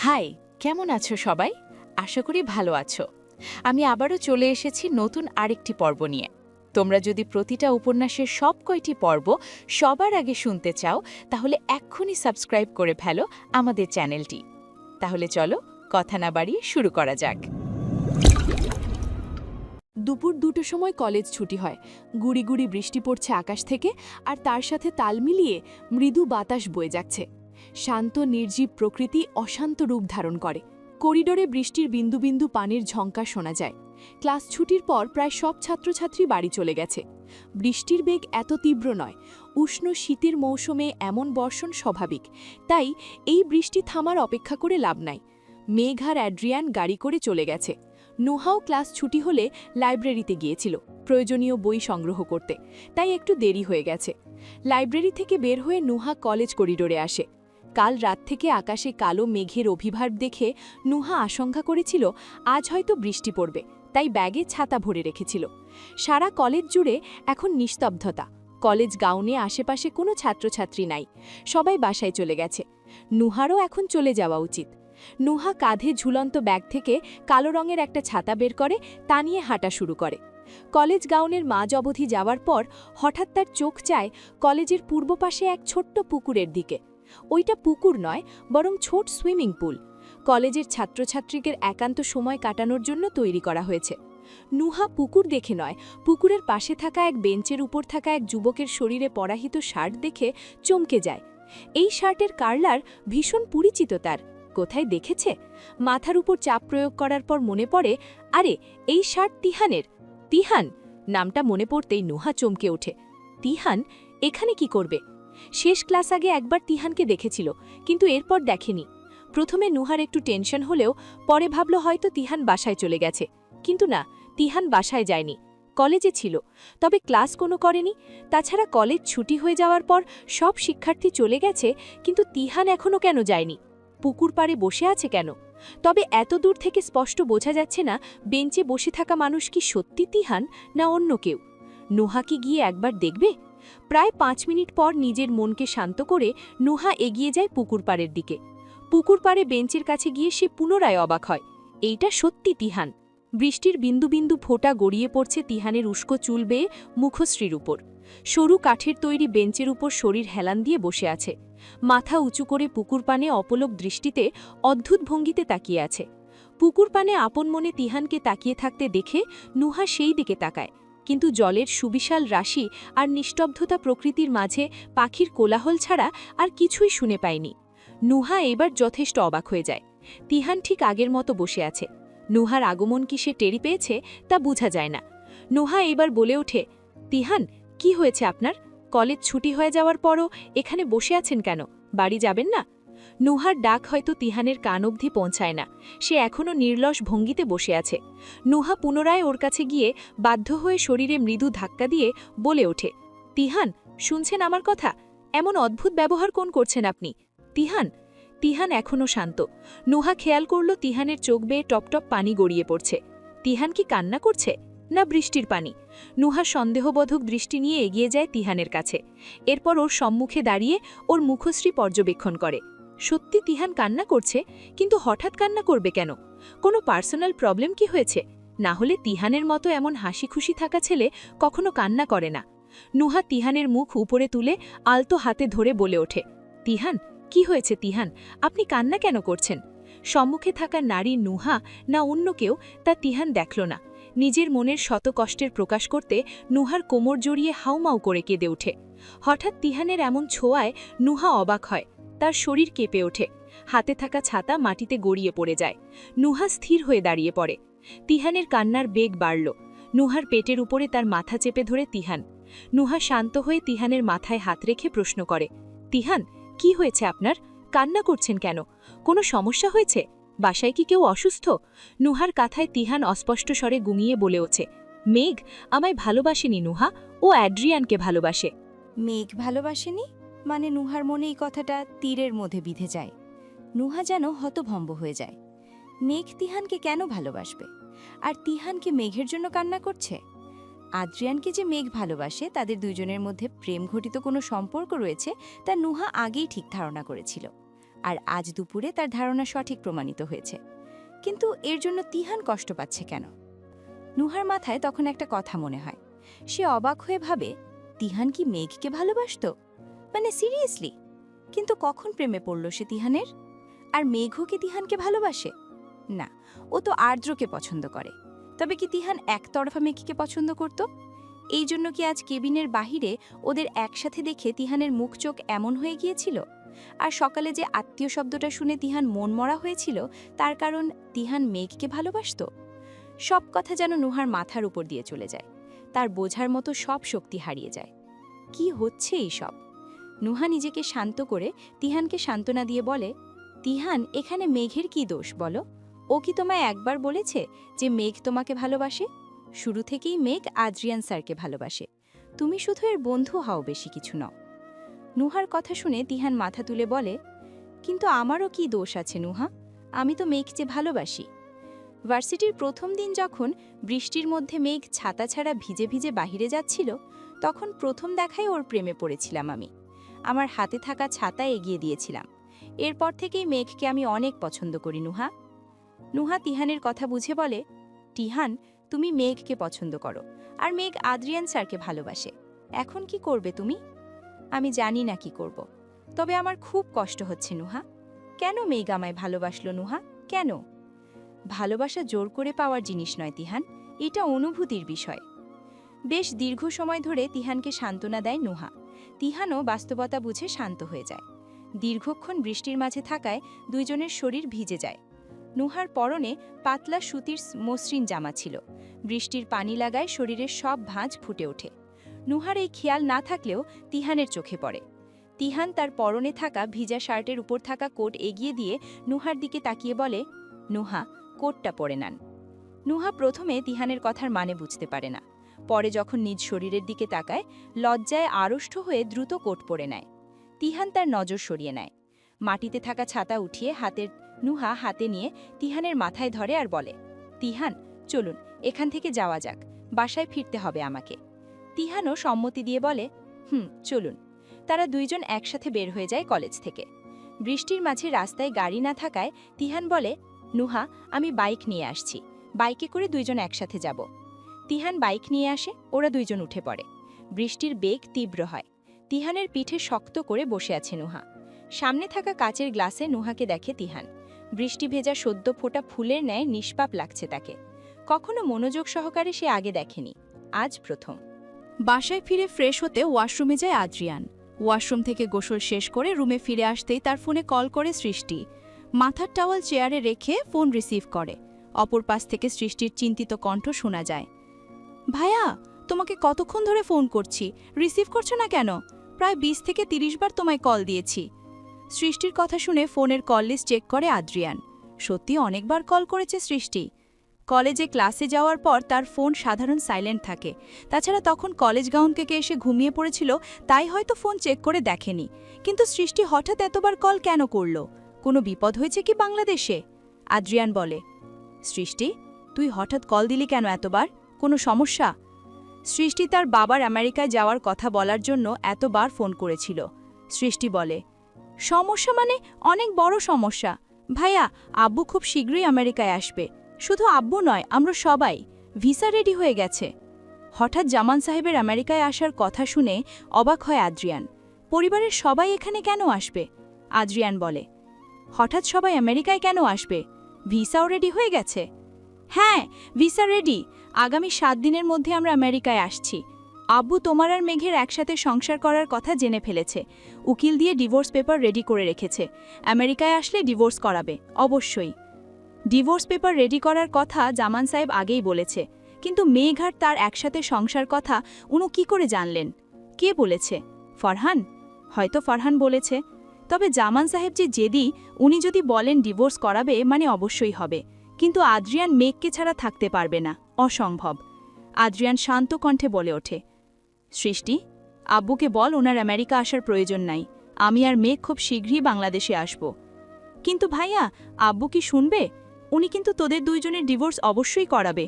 High, কেমন আছো সবাই? আশা করি ভালো আছো। আমি আবারও চলে এসেছি নতুন আরেকটি পর্ব নিয়ে। তোমরা যদি প্রতিটা উপন্যাসের সব কয়টি পর্ব সবার আগে শুনতে চাও, তাহলে এক্ষুনি সাবস্ক্রাইব করে ফেলো আমাদের চ্যানেলটি। তাহলে চলো, কথা না বাড়িয়ে শুরু করা যাক। দুপুর 2টোর সময় কলেজ ছুটি হয়। গুড়ি গুড়ি বৃষ্টি পড়ছে আকাশ থেকে, আর তার সাথে তাল মিলিয়ে মৃদু বাতাস বয়ে যাচ্ছে। শান্ত নির্জীব প্রকৃতি অশান্ত রূপ ধারণ করে। করিডোরে বৃষ্টির বিন্দু বিন্দু পানির ঝঙ্কার শোনা যায়। ক্লাস ছুটির পর প্রায় সব ছাত্রছাত্রী বাড়ি চলে গেছে। বৃষ্টির বেগ এত তীব্র নয়। উষ্ণ শীতের মৌসুমে এমন বর্ষণ স্বাভাবিক, তাই এই বৃষ্টি থামার অপেক্ষা করে লাভ নাই। মেঘ আর অ্যাড্রিয়ান গাড়ি করে চলে গেছে। নোহাও ক্লাস ছুটি হলে লাইব্রেরিতে গিয়েছিল প্রয়োজনীয় বই সংগ্রহ করতে, তাই একটু দেরি হয়ে গেছে। লাইব্রেরি থেকে বের হয়ে নুহা কলেজ করিডোরে আসে। কাল রাত থেকে আকাশে কালো মেঘের অভিভাব দেখে নুহা আশঙ্কা করেছিল আজ হয়তো বৃষ্টি পড়বে, তাই ব্যাগে ছাতা ভরে রেখেছিল। সারা কলেজ জুড়ে এখন নিস্তব্ধতা। কলেজ গাউনে আশেপাশে কোনো ছাত্রছাত্রী নাই, সবাই বাসায় চলে গেছে। নুহারও এখন চলে যাওয়া উচিত। নুহা কাঁধে ঝুলন্ত ব্যাগ থেকে কালো রঙের একটা ছাতা বের করে তা নিয়ে হাঁটা শুরু করে। কলেজ গাউনের মাঝ অবধি যাওয়ার পর হঠাৎ তার চোখ চায় কলেজের পূর্ব পাশে এক ছোট্ট পুকুরের দিকে। ওইটা পুকুর নয়, বরং ছোট সুইমিং পুল। কলেজের ছাত্রছাত্রীদের একান্ত সময় কাটানোর জন্য তৈরি করা হয়েছে। নুহা পুকুর দেখে নয়, পুকুরের পাশে থাকা এক বেঞ্চের উপর থাকা এক যুবকের শরীরে পরাহিত শার্ট দেখে চমকে যায়। এই শার্টের কালার ভীষণ পরিচিত তার। কোথায় দেখেছে? মাথার উপর চাপ প্রয়োগ করার পর মনে পড়ে, আরে এই শার্ট তিহানের। তিহান নামটা মনে পড়তেই নুহা চমকে ওঠে। তিহান এখানে কি করবে? শেষ ক্লাস আগে একবার তিহানকে দেখেছিল, কিন্তু এরপর দেখেনি। প্রথমে নুহার একটু টেনশন হলেও পরে ভাবল হয়তো তিহান বাসায় চলে গেছে। কিন্তু না, তিহান বাসায় যায়নি, কলেজে ছিল। তবে ক্লাস কোনো করেনি। তাছাড়া কলেজ ছুটি হয়ে যাওয়ার পর সব শিক্ষার্থী চলে গেছে, কিন্তু তিহান এখনও কেন যায়নি? পুকুর পাড়ে বসে আছে কেন? তবে এত দূর থেকে স্পষ্ট বোঝা যাচ্ছে না বেঞ্চে বসে থাকা মানুষ কি সত্যি তিহান না অন্য কেউ। নুহা কি গিয়ে একবার দেখবে? প্রায় 5 মিনিট পর নিজের মনকে শান্ত করে নুহা এগিয়ে যায় পুকুর পাড়ের দিকে। পুকুর পাড়ে বেঞ্চের কাছে গিয়ে সে পুনরায় অবাক হয়, এইটা সত্যি তিহান। বৃষ্টির বিন্দু বিন্দু ফোঁটা গড়িয়ে পড়ছে তিহানের উস্কো চুল বেয়ে মুখশ্রীর উপর। সরু কাঠের তৈরি বেঞ্চের উপর শরীর হেলান দিয়ে বসে আছে। মাথা উঁচু করে পুকুর পানে অপলক দৃষ্টিতে অদ্ভুত ভঙ্গিতে তাকিয়ে আছে। পুকুর পানে আপন মনে তিহানকে তাকিয়ে থাকতে দেখে নুহা সেই দিকে তাকায়, কিন্তু জলের সুবিশাল রাশি আর নিস্তব্ধতা প্রকৃতির মাঝে পাখির কোলাহল ছাড়া আর কিছুই শুনে পায়নি। নুহা এবার যথেষ্ট অবাক হয়ে যায়। তিহান ঠিক আগের মতো বসে আছে। নুহার আগমন কি সে টেরি পেয়েছে তা বোঝা যায় না। নুহা এবার বলে ওঠে, তিহান কি হয়েছে আপনার? কলেজ ছুটি হয়ে যাওয়ার পরও এখানে বসে আছেন কেন? বাড়ি যাবেন না? নুহার ডাক হয়তো তিহানের কান অবধি পৌঁছায় না। সে এখনও নির্লস ভঙ্গিতে বসে আছে। নুহা পুনরায় ওর কাছে গিয়ে বাধ্য হয়ে শরীরে মৃদু ধাক্কা দিয়ে বলে ওঠে, তিহান শুনছেন আমার কথা? এমন অদ্ভুত ব্যবহার কোন করছেন আপনি? তিহান। তিহান এখনও শান্ত। নুহা খেয়াল করল তিহানের চোখ বেয়ে টপটপ পানি গড়িয়ে পড়ছে। তিহান কি কান্না করছে, না বৃষ্টির পানি? নুহা সন্দেহবোধক দৃষ্টি নিয়ে এগিয়ে যায় তিহানের কাছে। এরপর ওর সম্মুখে দাঁড়িয়ে ওর মুখশ্রী পর্যবেক্ষণ করে। সত্যি তিহান কান্না করছে, কিন্তু হঠাৎ কান্না করবে কেন? কোনো পার্সোনাল প্রবলেম কি হয়েছে? না হলে তিহানের মতো এমন হাসি খুশি থাকা ছেলে কখনো কান্না করে না। নুহা তিহানের মুখ উপরে তুলে আলতো হাতে ধরে বলে ওঠে, তিহান কি হয়েছে তিহান? আপনি কান্না কেন করছেন? সম্মুখে থাকা নারী নুহা না অন্য কেউ তা তিহান দেখল না। নিজের মনের শত কষ্টের প্রকাশ করতে নুহার কোমর জড়িয়ে হাউমাউ করে কেঁদে ওঠে। হঠাৎ তিহানের এমন ছোঁয়ায় নুহা অবাক হয়। তার শরীর কেঁপে ওঠে। হাতে থাকা ছাতা মাটিতে গড়িয়ে পড়ে যায়। নুহা স্থির হয়ে দাঁড়িয়ে পড়ে। তিহানের কান্নার বেগ বাড়ল। নুহার পেটের উপরে তার মাথা চেপে ধরে তিহান। নুহা শান্ত হয়ে তিহানের মাথায় হাত রেখে প্রশ্ন করে, তিহান কি হয়েছে আপনার? কান্না করছেন কেন? কোনো সমস্যা হয়েছে? বাসায় কি কেউ অসুস্থ? নুহার কথায় তিহান অস্পষ্ট স্বরে গুমিয়ে বলে ওঠে, মেঘ আমায় ভালোবাসেনি নুহা, ও অ্যাড্রিয়ানকে ভালোবাসে। মেঘ ভালোবাসেনি মানে? নুহার মনে এই কথাটা তীরের মধ্যে বিঁধে যায়। নুহা যেন হতভম্ব হয়ে যায়। মেঘ তিহানকে কেন ভালোবাসবে? আর তিহানকে মেঘের জন্য কান্না করছে? আদ্রিয়ানকে যে মেঘ ভালোবাসে, তাদের দুজনের মধ্যে প্রেম ঘটিত কোনো সম্পর্ক রয়েছে তা নুহা আগেই ঠিক ধারণা করেছিল। আর আজ দুপুরে তার ধারণা সঠিক প্রমাণিত হয়েছে। কিন্তু এর জন্য তিহান কষ্ট পাচ্ছে কেন? নুহার মাথায় তখন একটা কথা মনে হয়। সে অবাক হয়ে ভাবে, তিহান কি মেঘকে ভালোবাসতো? মানে সিরিয়াসলি? কিন্তু কখন প্রেমে পড়ল সে তিহানের? আর মেঘও কি তিহানকে ভালোবাসে? না, ও তো আর্দ্রকে পছন্দ করে। তবে কি তিহান একতরফা মেঘকে পছন্দ করত? এই জন্য কি আজ কেবিনের বাহিরে ওদের একসাথে দেখে তিহানের মুখ চোখ এমন হয়ে গিয়েছিল? আর সকালে যে আত্মীয় শব্দটা শুনে তিহান মনমরা হয়েছিল, তার কারণ তিহান মেঘকে ভালোবাসত? সব কথা যেন নুহার মাথার উপর দিয়ে চলে যায়। তার বোঝার মতো সব শক্তি হারিয়ে যায়। কি হচ্ছে এই সব? নুহা নিজেকে শান্ত করে তিহানকে সান্ত্বনা দিয়ে বলে, তিহান, এখানে মেঘের কি দোষ বলো? ও কি তোমায় একবার বলেছে যে মেঘ তোমাকে ভালোবাসে? শুরু থেকেই মেঘ আদ্রিয়ান স্যারকে ভালোবাসে। তুমি শুধু এর বন্ধু হও, বেশি কিছু নও। নুহার কথা শুনে তিহান মাথা তুলে বলে, কিন্তু আমারও কি দোষ আছে নুহা? আমি তো মেঘকে ভালোবাসি। ভার্সিটির প্রথম দিন যখন বৃষ্টির মধ্যে মেঘ ছাতা ছাড়া ভিজে ভিজে বাহিরে যাচ্ছিল, তখন প্রথম দেখায় ওর প্রেমে পড়েছিলাম আমি। আমার হাতে থাকা ছাতা এগিয়ে দিয়েছিলাম। এরপর থেকেই মেঘকে আমি অনেক পছন্দ করি নুহা। নুহা তিহানের কথা বুঝে বলে, তিহান, তুমি মেঘকে পছন্দ করো, আর মেঘ আদ্রিয়ান স্যারকে ভালোবাসে। এখন কি করবে তুমি? আমি জানি না কি করব। তবে আমার খুব কষ্ট হচ্ছে নুহা। কেন মেঘ আমায় ভালোবাসলো নুহা? কেন? ভালোবাসা জোর করে পাওয়ার জিনিস নয় তিহান, এটা অনুভূতির বিষয়। বেশ দীর্ঘ সময় ধরে তিহানকে সান্ত্বনা দেয় নুহা। তিহানও বাস্তবতা বুঝে শান্ত হয়ে যায়। দীর্ঘক্ষণ বৃষ্টির মাঝে থাকায় দুইজনের শরীর ভিজে যায়। নুহার পরনে পাতলা সুতির মসৃণ জামা ছিল। বৃষ্টির পানি লাগায় শরীরের সব ভাঁজ ফুটে ওঠে। নুহার এই খেয়াল না থাকলেও তিহানের চোখে পড়ে। তিহান তার পরনে থাকা ভিজা শার্টের উপর থাকা কোট এগিয়ে দিয়ে নুহার দিকে তাকিয়ে বলে, নুহা, কোটটা পরে নেন। নুহা প্রথমে তিহানের কথার মানে বুঝতে পারে না। পরে যখন নিজ শরীরের দিকে তাকায়, লজ্জায় আড়ষ্ট হয়ে দ্রুত কোট পরে নেয়। তিহান তার নজর সরিয়ে নেয়। মাটিতে থাকা ছাতা উঠিয়ে নুহা হাতে নিয়ে তিহানের মাথায় ধরে আর বলে, তিহান, চলুন, এখান থেকে যাওয়া যাক, বাসায় ফিরতে হবে আমাকে। তিহানও সম্মতি দিয়ে বলে, চলুন। তারা দুইজন একসাথে বের হয়ে যায় কলেজ থেকে। বৃষ্টির মাঝে রাস্তায় গাড়ি না থাকায় তিহান বলে, নুহা, আমি বাইক নিয়ে আসছি, বাইকে করে দুইজন একসাথে যাব। তিহান বাইক নিয়ে আসে, ওরা দুইজন উঠে পড়ে। বৃষ্টির বেগ তীব্র হয়। তিহানের পিঠে শক্ত করে বসে আছে নুহা। সামনে থাকা কাচের গ্লাসে নুহাকে দেখে তিহান। বৃষ্টি ভেজা সদ্য ফোটা ফুলের ন্যায় নিষ্পাপ লাগছে তাকে। কখনো মনোযোগ সহকারে সে আগে দেখেনি, আজ প্রথম। বাসায় ফিরে ফ্রেশ হতে ওয়াশরুমে যায় আদ্রিয়ান। ওয়াশরুম থেকে গোসল শেষ করে রুমে ফিরে আসতেই তার ফোনে কল করে সৃষ্টি। মাথার টাওয়াল চেয়ারে রেখে ফোন রিসিভ করে। অপর পাশ থেকে সৃষ্টির চিন্তিত কণ্ঠ শোনা যায়। ভাইয়া, তোমাকে কতক্ষণ ধরে ফোন করছি, রিসিভ করছো না কেন? প্রায় 20 থেকে 30 বার তোমায় কল দিয়েছি। সৃষ্টির কথা শুনে ফোনের কল লিস্ট চেক করে আদ্রিয়ান। সত্যি অনেকবার কল করেছে সৃষ্টি। কলেজে ক্লাসে যাওয়ার পর তার ফোন সাধারণ সাইলেন্ট থাকে। তাছাড়া তখন কলেজ গাউন থেকে এসে ঘুমিয়ে পড়েছিল, তাই হয়তো ফোন চেক করে দেখেনি। কিন্তু সৃষ্টি হঠাৎ এতবার কল কেন করল? কোনো বিপদ হয়েছে কি বাংলাদেশে? আদ্রিয়ান বলে, সৃষ্টি, তুই হঠাৎ কল দিলি কেন এতবার? কোনো সমস্যা? সৃষ্টি তার বাবার আমেরিকায় যাওয়ার কথা বলার জন্য এতবার ফোন করেছিল। সৃষ্টি বলে, সমস্যা মানে অনেক বড় সমস্যা। ভাইয়া, আব্বু খুব শীঘ্রই আমেরিকায় আসবে। শুধু আব্বু নয়, আমরা সবাই। ভিসা রেডি হয়ে গেছে। হঠাৎ জামান সাহেবের আমেরিকায় আসার কথা শুনে অবাক হয় আদ্রিয়ান। পরিবারের সবাই এখানে কেন আসবে? আদ্রিয়ান বলে, হঠাৎ সবাই আমেরিকায় কেন আসবে? ভিসাও রেডি হয়ে গেছে। হ্যাঁ, ভিসা রেডি। আগামী 7 দিনের মধ্যে আমরা আমেরিকায় আসছি। আব্বু তোমার আর মেঘের একসাথে সংসার করার কথা জেনে ফেলেছে। উকিল দিয়ে ডিভোর্স পেপার রেডি করে রেখেছে। আমেরিকায় আসলে ডিভোর্স করাবে, অবশ্যই। ডিভোর্স পেপার রেডি করার কথা জামান সাহেব আগেই বলেছে, কিন্তু মেঘ আর তার একসাথে সংসার কথা উনি কি করে জানলেন? কে বলেছে? ফরহান? হয়তো ফরহান বলেছে। তবে জামান সাহেব যে জেদি, উনি যদি বলেন ডিভোর্স করাবে মানে অবশ্যই হবে। কিন্তু আদ্রিয়ান মেঘকে ছাড়া থাকতে পারবে না, অসম্ভব। আদ্রিয়ান শান্ত কণ্ঠে বলে ওঠে, সৃষ্টি, আব্বুকে বল ওনার আমেরিকা আসার প্রয়োজন নাই। আমি আর মেঘ খুব শীঘ্রই বাংলাদেশে আসব। কিন্তু ভাইয়া, আব্বু কি শুনবে? উনি কিন্তু তোদের দুইজনের ডিভোর্স অবশ্যই করাবে।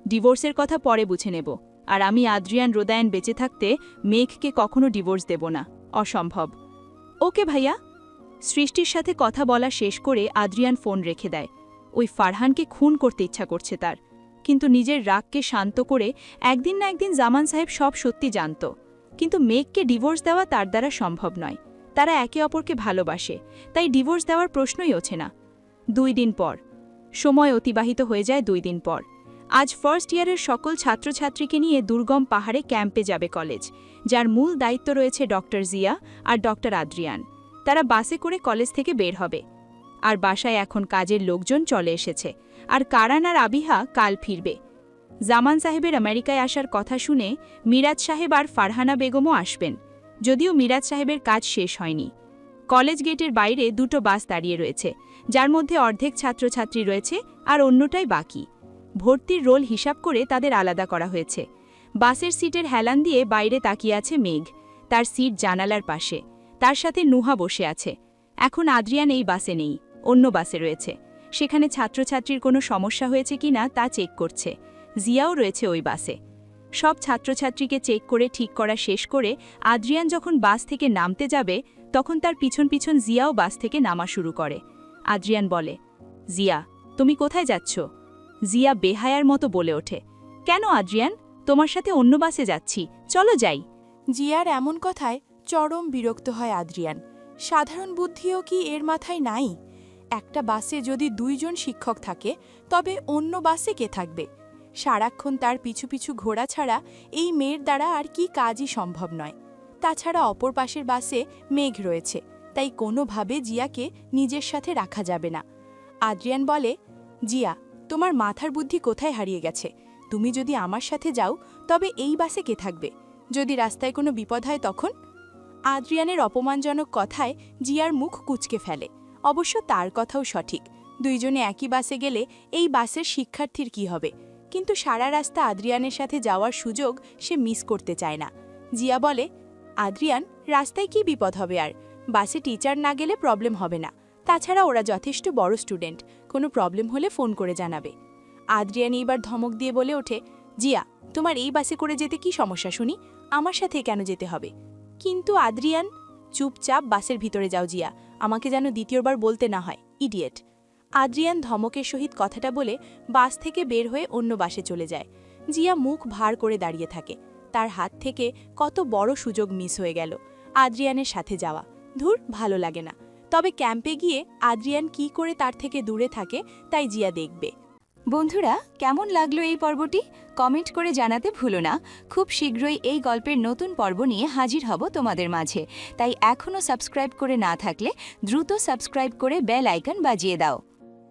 ডিভোর্সের কথা পরে বুঝে নেব। আর আমি আদ্রিয়ান রোদায়ন বেঁচে থাকতে মেঘকে কখনো ডিভোর্স দেব না, অসম্ভব। ওকে ভাইয়া। সৃষ্টির সাথে কথা বলা শেষ করে আদ্রিয়ান ফোন রেখে দেয়। ওই ফারহানকে খুন করতে ইচ্ছা করছে তার, কিন্তু নিজের রাগকে শান্ত করে একদিন না একদিন জামান সাহেব সব সত্যি জানত। কিন্তু মেঘকে ডিভোর্স দেওয়া তার দ্বারা সম্ভব নয়। তারা একে অপরকে ভালোবাসে, তাই ডিভোর্স দেওয়ার প্রশ্নই ওঠে না। 2 দিন পর সময় অতিবাহিত হয়ে যায়। 2 দিন পর আজ ফার্স্ট ইয়ারের সকল ছাত্রছাত্রীকে নিয়ে দুর্গম পাহাড়ে ক্যাম্পে যাবে কলেজ, যার মূল দায়িত্ব রয়েছে ডক্টর জিয়া আর ডক্টর আদ্রিয়ান। তারা বাসে করে কলেজ থেকে বের হবে। আর বাসায় এখন কাজের লোকজন চলে এসেছে, আর কারান আর আবিহা কাল ফিরবে। জামান সাহেবের আমেরিকায় আসার কথা শুনে মিরাজ সাহেব আর ফারহানা বেগমও আসবেন, যদিও মিরাজ সাহেবের কাজ শেষ হয়নি। কলেজ গেটের বাইরে 2টো বাস দাঁড়িয়ে রয়েছে, যার মধ্যে অর্ধেক ছাত্রছাত্রী রয়েছে আর অন্যটাই বাকি। ভর্তির রোল হিসাব করে তাদের আলাদা করা হয়েছে। বাসের সিটের হেলান দিয়ে বাইরে তাকিয়ে আছে মেঘ, তার সিট জানালার পাশে। তার সাথে নুহা বসে আছে। এখন আদ্রিয়ান এই বাসে নেই, অন্য বাসে রয়েছে। সেখানে ছাত্রছাত্রীর কোনো সমস্যা হয়েছে কিনা তা চেক করছে। জিয়াও রয়েছে ওই বাসে। সব ছাত্রছাত্রীকে চেক করে ঠিক করা শেষ করে আদ্রিয়ান যখন বাস থেকে নামতে যাবে, তখন তার পিছন পিছন জিয়াও বাস থেকে নামা শুরু করে। আদ্রিয়ান বলে, জিয়া, তুমি কোথায় যাচ্ছ? জিয়া বেহায়ার মতো বলে ওঠে, কেন আদ্রিয়ান, তোমার সাথে অন্য বাসে যাচ্ছি, চলো যাই। জিয়ার এমন কথায় চরম বিরক্ত হয় আদ্রিয়ান। সাধারণ বুদ্ধিও কি এর মাথায় নাই? একটা বাসে যদি 2 জন শিক্ষক থাকে, তবে অন্য বাসে কে থাকবে? সারাক্ষণ তার পিছু পিছু ঘোরা ছাড়া এই মেয়ের দ্বারা আর কি কাজই সম্ভব নয়। তাছাড়া অপর পাশের বাসে মেঘ রয়েছে, তাই কোনোভাবে জিয়াকে নিজের সাথে রাখা যাবে না। আদ্রিয়ান বলে, জিয়া, তোমার মাথার বুদ্ধি কোথায় হারিয়ে গেছে? তুমি যদি আমার সাথে যাও, তবে এই বাসে কে থাকবে? যদি রাস্তায় কোনো বিপদ হয় তখন? আদ্রিয়ানের অপমানজনক কথায় জিয়ার মুখ কুঁচকে ফেলে। অবশ্য তার কথাও সঠিক, 2 জনে একই বাসে গেলে এই বাসের শিক্ষার্থীর কি হবে? কিন্তু সারা রাস্তা আদ্রিয়ানের সাথে যাওয়ার সুযোগ সে মিস করতে চায় না। জিয়া বলে, আদ্রিয়ান, রাস্তায় কি বিপদ হবে? আর বাসে টিচার না গেলে প্রবলেম হবে না। তাছাড়া ওরা যথেষ্ট বড় স্টুডেন্ট, কোনো প্রবলেম হলে ফোন করে জানাবে। আদ্রিয়ান এইবার ধমক দিয়ে বলে ওঠে, জিয়া, তোমার এই বাসে করে যেতে কি সমস্যা শুনি? আমার সাথে কেন যেতে হবে? কিন্তু আদ্রিয়ান, চুপচাপ বাসের ভিতরে যাও জিয়া, আমাকে যেন দ্বিতীয়বার বলতে না হয়, ইডিয়েট। আদ্রিয়ান ধমকের সহিত কথাটা বলে বাস থেকে বের হয়ে অন্য বাসে চলে যায়। জিয়া মুখ ভার করে দাঁড়িয়ে থাকে। তার হাত থেকে কত বড় সুযোগ মিস হয়ে গেল আদ্রিয়ানের সাথে যাওয়া। ধুর, ভালো লাগে না। তবে ক্যাম্পে গিয়ে আদ্রিয়ান কি করে তার থেকে দূরে থাকে তাই জিয়া দেখবে। বন্ধুরা, কেমন লাগলো এই পর্বটি? কমেন্ট করে জানাতে ভুলো না। খুব শীঘ্রই এই গল্পের নতুন পর্ব নিয়ে হাজির হব তোমাদের মাঝে। তাই এখনও সাবস্ক্রাইব করে না থাকলে দ্রুত সাবস্ক্রাইব করে বেল আইকন বাজিয়ে দাও।